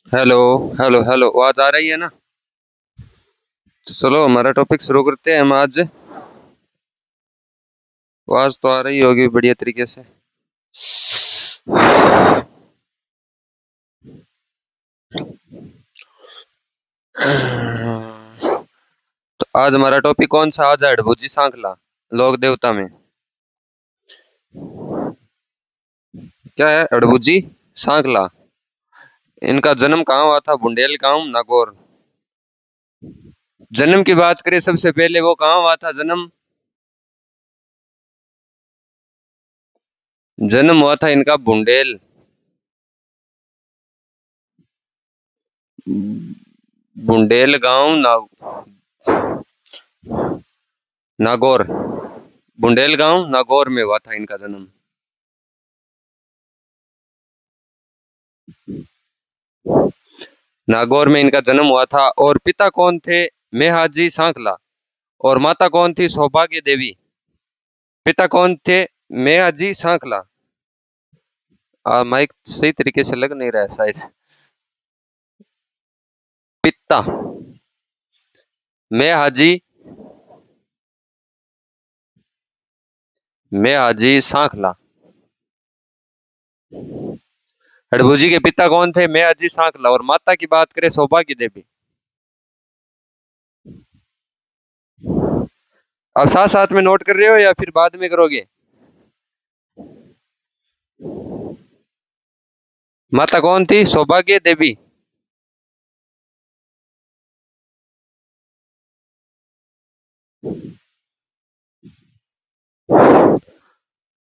Hello. Hello hello, आवाज आ रही है ना? चलो हमारा टॉपिक शुरू करते हैं हम आज। आवाज तो आ रही होगी बढ़िया तरीके से। तो आज हमारा टॉपिक कौन सा? आज है अड़भुजी सांखला, लोक देवता में। क्या है अड़भुजी सांखला? इनका जन्म कहाँ हुआ था? बुंदेल गांव, नागौर। जन्म की बात करें सबसे पहले, वो कहाँ हुआ था जन्म? जन्म हुआ था इनका बुंदेल, बुंदेल गांव नागौर। बुंदेल गांव नागौर में हुआ था इनका जन्म। नागौर में इनका जन्म हुआ था। और पिता कौन थे? मेहाजी सांखला। और माता कौन थी? सौभाग्य देवी। पिता कौन थे? मेहाजी सांखला। माइक सही तरीके से लग नहीं रहा है शायद। पिता मेहाजी, मेहाजी सांखला। हड़बूजी के पिता कौन थे? मेहाजी सांखला। और माता की बात करें, सौभाग्य देवी। अब साथ साथ में नोट कर रहे हो या फिर बाद में करोगे? माता कौन थी? सौभाग्य देवी।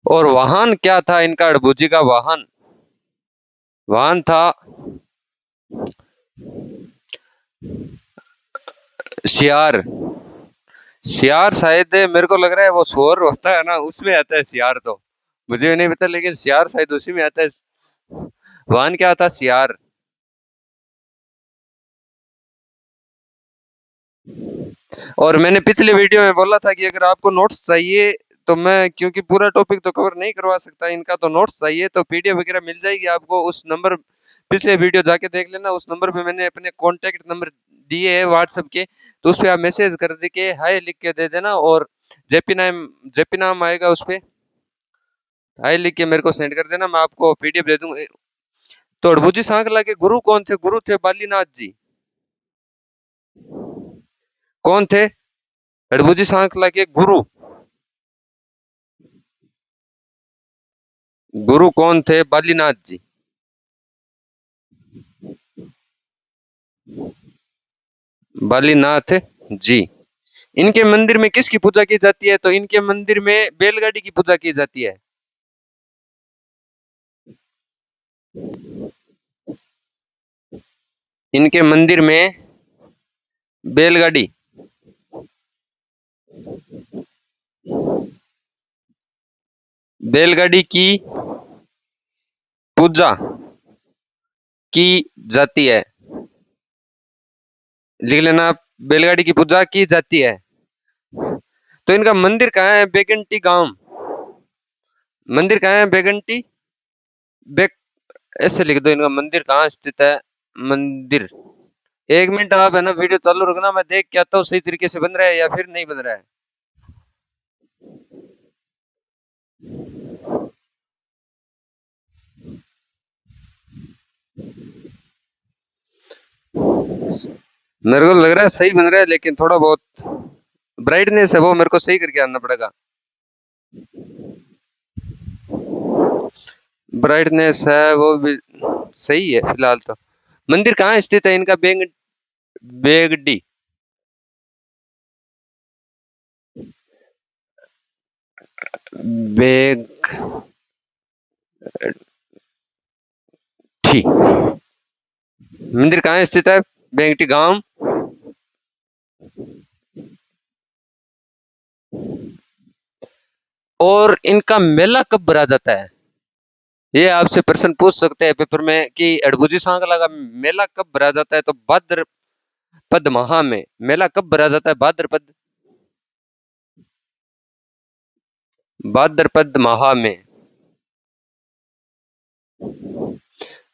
और वाहन क्या था इनका? हड़बूजी का वाहन, वाहन था सियार। सियार शायद मेरे को लग रहा है वो शोर होता है ना, उसमें आता है सियार। तो मुझे नहीं पता, लेकिन सियार शायद उसी में आता है। वाहन क्या था? सियार। और मैंने पिछले वीडियो में बोला था कि अगर आपको नोट्स चाहिए तो मैं, क्योंकि पूरा टॉपिक तो कवर नहीं करवा सकता इनका, तो नोट्स चाहिए तो पीडीएफ वगैरह मिल जाएगी आपको। उस नंबर, पिछले वीडियो जाके देख लेना, उस नंबर पे मैंने अपने कॉन्टेक्ट नंबर दिए हैं व्हाट्सएप के। तो उस पर आप मैसेज कर दे के हाय लिख के दे देना, और जेपी नाम आएगा उस पर, हाय लिख के मेरे को सेंड कर देना, मैं आपको पीडीएफ दे दूंगा। तो अड़भुजी सांकला के गुरु कौन थे? गुरु थे बालीनाथ जी। कौन थे अड़भुजी सांकला के गुरु? गुरु कौन थे? बालीनाथ जी। बालीनाथ जी। इनके मंदिर में किसकी पूजा की जाती है? तो इनके मंदिर में बैलगाड़ी की पूजा की जाती है। इनके मंदिर में बैलगाड़ी, बैलगाड़ी की पूजा की जाती है। लिख लेना आप, बैलगाड़ी की पूजा की जाती है। तो इनका मंदिर कहाँ है? बेगंटी गांव। मंदिर कहाँ है? बेगंटी, बे ऐसे लिख दो, इनका मंदिर कहाँ स्थित है? मंदिर। एक मिनट आप है ना वीडियो चालू रखना, मैं देख के आता हूँ सही तरीके से बन रहा है या फिर नहीं बन रहा है। मेरे को लग रहा है सही बन रहा है, लेकिन थोड़ा बहुत ब्राइटनेस है वो मेरे को सही करके आना पड़ेगा। ब्राइटनेस है वो भी सही है फिलहाल तो। मंदिर कहाँ स्थित है इनका? बेगडी। बेगठी। मंदिर कहाँ स्थित है? बेगटी गांव। और इनका मेला कब भरा जाता है? ये आपसे प्रश्न पूछ सकते हैं पेपर में कि अड़भुजी सांगला का मेला कब भरा जाता है? तो भाद्रपद माह में मेला कब भरा जाता है? भाद्रपद माह में।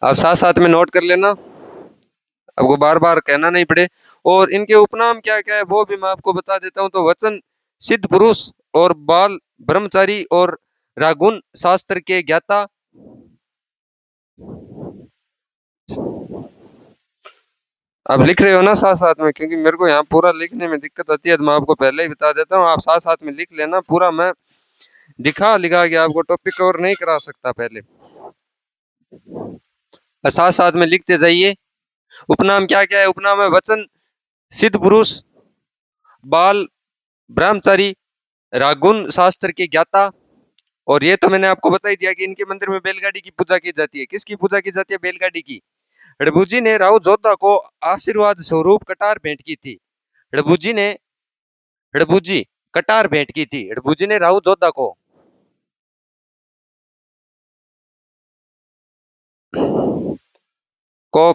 आप साथ साथ में नोट कर लेना। आपको बार बार कहना नहीं पड़े। और इनके उपनाम क्या क्या है वो भी मैं आपको बता देता हूँ। तो वचन सिद्ध पुरुष और बाल ब्रह्मचारी और रागुन शास्त्र के ज्ञाता। आप लिख रहे हो ना साथ साथ में, क्योंकि मेरे को यहाँ पूरा लिखने में दिक्कत आती है, तो मैं आपको पहले ही बता देता हूँ, आप साथ साथ में लिख लेना पूरा। मैं दिखा लिखा के आपको टॉपिक कवर नहीं करा सकता, पहले साथ साथ में लिखते जाइए। उपनाम क्या क्या है? उपनाम है वचन सिद्ध पुरुष, बाल ब्रह्मचारी, रागुन शास्त्र के ज्ञाता। और ये तो मैंने आपको बता ही दिया कि इनके मंदिर में बैलगाड़ी की पूजा की जाती है। किसकी पूजा की जाती है? बैलगाड़ी की। हड़बूजी ने राव जोधा को आशीर्वाद स्वरूप कटार भेंट की थी। हड़बूजी ने हड़बूजी कटार भेंट की थी। हड़बूजी ने राव जोधा को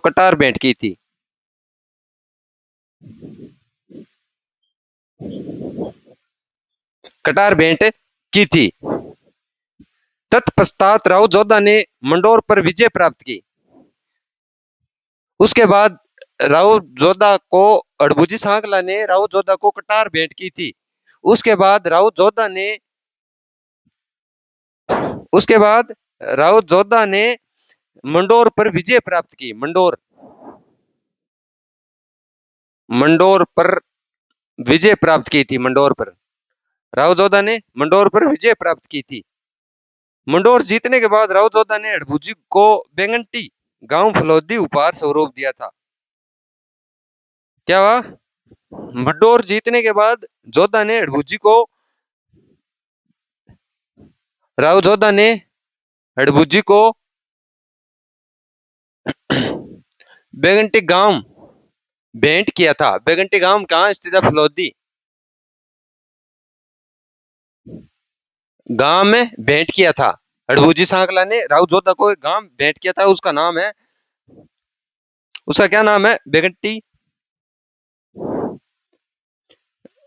कटार भेंट की थी। कटार भेंट की थी। तत्पश्चात राव जोधा ने मंडोर पर विजय प्राप्त की। उसके बाद राव जोधा को हड़बूजी सांकला ने राव जोधा को कटार भेंट की थी। उसके बाद राव जोधा ने उसके बाद राव जोधा ने मंडोर पर विजय प्राप्त की। मंडोर मंडोर पर विजय प्राप्त की थी। मंडोर पर राव जोधा ने मंडोर पर विजय प्राप्त की थी। मंडोर जीतने के बाद राव जोधा ने हड़बूजी को बेंगंटी गांव फलौदी उपहार स्वरूप दिया था। क्या हुआ? मंडोर जीतने के बाद जोधा ने हड़बूजी को राव जोधा ने हड़बूजी को बेगंटी गांव भेंट किया था। बेगंटी गांव कहाँ स्थित है? फलौदी गांव में भेंट किया था। हड़बूजी सांकला ने राव जोधा को एक गांव भेंट किया था, उसका नाम है, उसका क्या नाम है? बेगंटी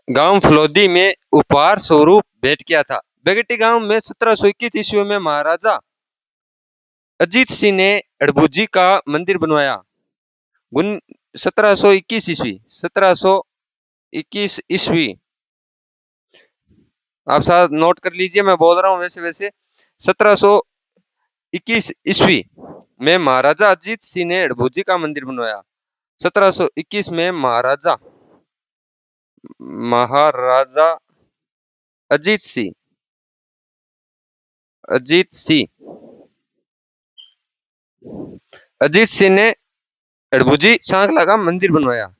गांव फलौदी में उपहार स्वरूप भेंट किया था। बेगंटी गांव में 1721 ईस्वी में महाराजा अजीत सिंह ने हड़बूजी का मंदिर बनवाया। 1721 ईस्वी 1721 ईस्वी आप साथ नोट कर लीजिए, मैं बोल रहा हूँ वैसे वैसे। 1721 ईस्वी में महाराजा अजीत सिंह ने हड़बूजी का मंदिर बनवाया। 1721 में महाराजा अजीत सिंह अजीत सिंह अजीत सिंह ने हड़बूजी सांकला का मंदिर बनवाया।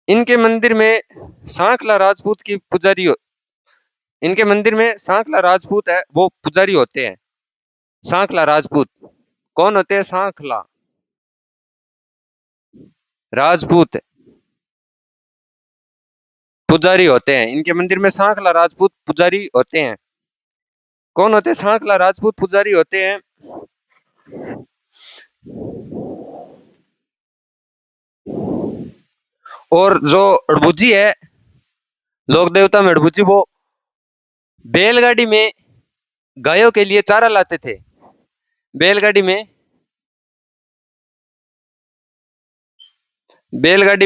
इनके मंदिर में सांकला राजपूत की पुजारी इनके मंदिर में सांकला राजपूत है वो पुजारी होते हैं। सांकला राजपूत कौन होते हैं? सांकला राजपूत पुजारी होते हैं। इनके मंदिर में सांकला राजपूत पुजारी होते हैं। कौन होते हैं? सांकला राजपूत पुजारी होते हैं। और जो हड़बूजी है, लोक देवता में हड़बूजी, वो बैलगाड़ी में गायों के लिए चारा लाते थे। बैलगाड़ी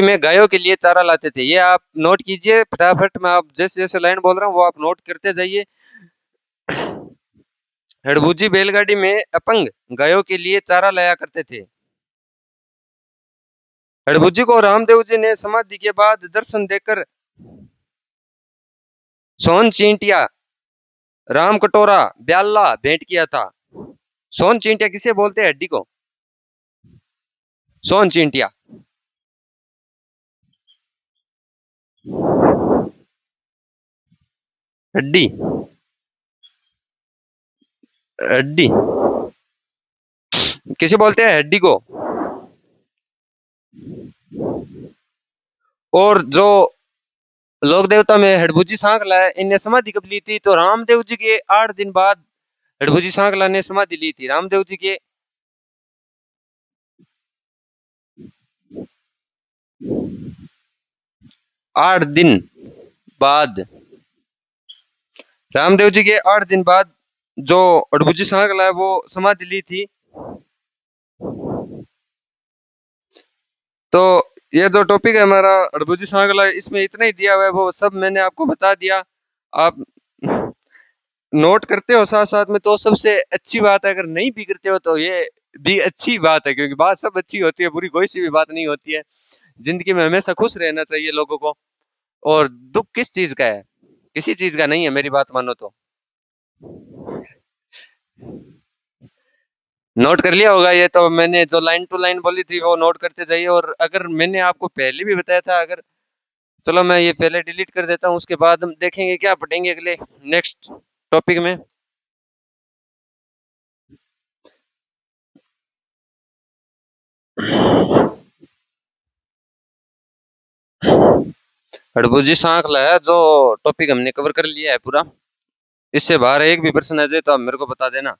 में गायों के लिए चारा लाते थे। ये आप नोट कीजिए फटाफट, मैं आप जैसे जैसे लाइन बोल रहा हूँ वो आप नोट करते जाइए। हड़बूजी बैलगाड़ी में अपंग गायों के लिए चारा लाया करते थे। हड़बूजी को रामदेव जी ने समाधि के बाद दर्शन देकर सोन चींटिया, राम कटोरा, ब्याला भेंट किया था। सोन चींटिया किसे बोलते हैं? हड्डी को सोन चींटिया। हड्डी हड्डी किसे बोलते हैं? हड्डी को। और जो लोक देवता में हड़बूजी सांकला है, इनने समाधि कब ली थी? तो रामदेव जी के 8 दिन बाद हड़बूजी सांकला ने समाधि ली थी। रामदेव जी के 8 दिन बाद रामदेव जी के 8 दिन बाद जो हड़बूजी सांकला है वो समाधि ली थी। तो ये जो टॉपिक है हमारा अड़बूजी सांगला, इसमें इतना ही दिया हुआ है, वो सब मैंने आपको बता दिया। आप नोट करते हो साथ साथ में तो सबसे अच्छी बात है, अगर नहीं भी करते हो तो ये भी अच्छी बात है, क्योंकि बात सब अच्छी होती है, बुरी कोई सी भी बात नहीं होती है। जिंदगी में हमेशा खुश रहना चाहिए लोगों को। और दुख किस चीज का है? किसी चीज का नहीं है, मेरी बात मानो तो। नोट कर लिया होगा ये तो, मैंने जो लाइन टू लाइन बोली थी वो नोट करते जाइए। और अगर मैंने आपको पहले भी बताया था, अगर चलो मैं ये पहले डिलीट कर देता हूँ, उसके बाद हम देखेंगे क्या पढ़ेंगे अगले नेक्स्ट टॉपिक में। हड़बूजी सांखला है जो टॉपिक हमने कवर कर लिया है पूरा। इससे बाहर एक भी प्रश्न आ जाए तो आप मेरे को बता देना।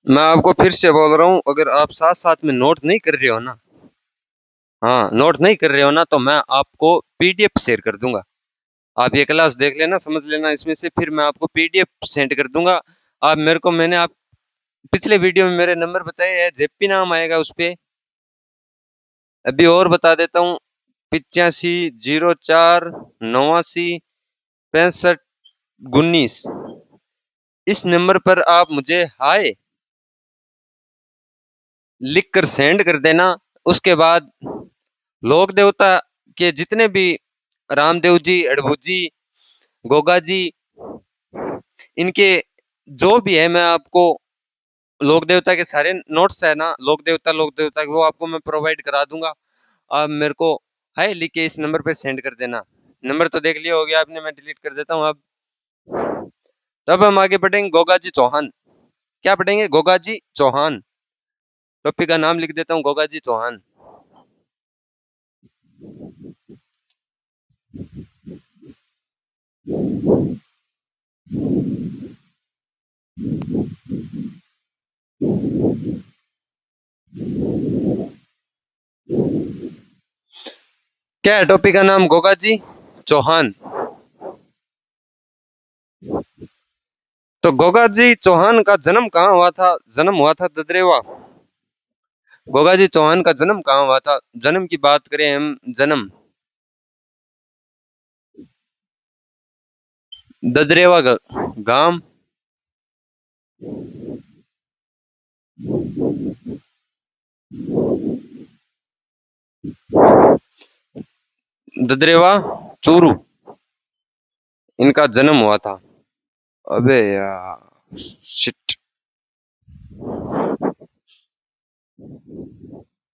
मैं आपको फिर से बोल रहा हूँ, अगर आप साथ साथ में नोट नहीं कर रहे हो ना, हाँ नोट नहीं कर रहे हो ना, तो मैं आपको पीडीएफ शेयर कर दूंगा। आप ये क्लास देख लेना, समझ लेना इसमें से, फिर मैं आपको पीडीएफ सेंड कर दूंगा। आप मेरे को, मैंने आप पिछले वीडियो में मेरे नंबर बताए हैं, जेपी नाम आएगा उस पे। अभी और बता देता हूँ, 8504 89 65 19। इस नंबर पर आप मुझे हाय लिख कर सेंड कर देना। उसके बाद लोक देवता के जितने भी, रामदेव जी, अड़भू जी, गोगा जी, इनके जो भी है, मैं आपको लोक देवता के सारे नोट्स है ना, लोक देवता के, वो आपको मैं प्रोवाइड करा दूंगा। आप मेरे को हाय लिख के इस नंबर पे सेंड कर देना। नंबर तो देख लिया होगा आपने, मैं डिलीट कर देता हूँ अब। तब हम आगे बढ़ेंगे गोगा जी चौहान। क्या पढ़ेंगे? गोगा जी चौहान। टॉपिक का नाम लिख देता हूँ, गोगा जी चौहान। क्या है टॉपिक का नाम? गोगा जी चौहान। तो गोगा जी चौहान का जन्म कहाँ हुआ था? जन्म हुआ था ददरेवा। गोगा जी चौहान का जन्म कहाँ हुआ था? जन्म की बात करें हम, जन्म ददरेवा गांव, ददरेवा, चूरू, इनका जन्म हुआ था। अबे यार शिट।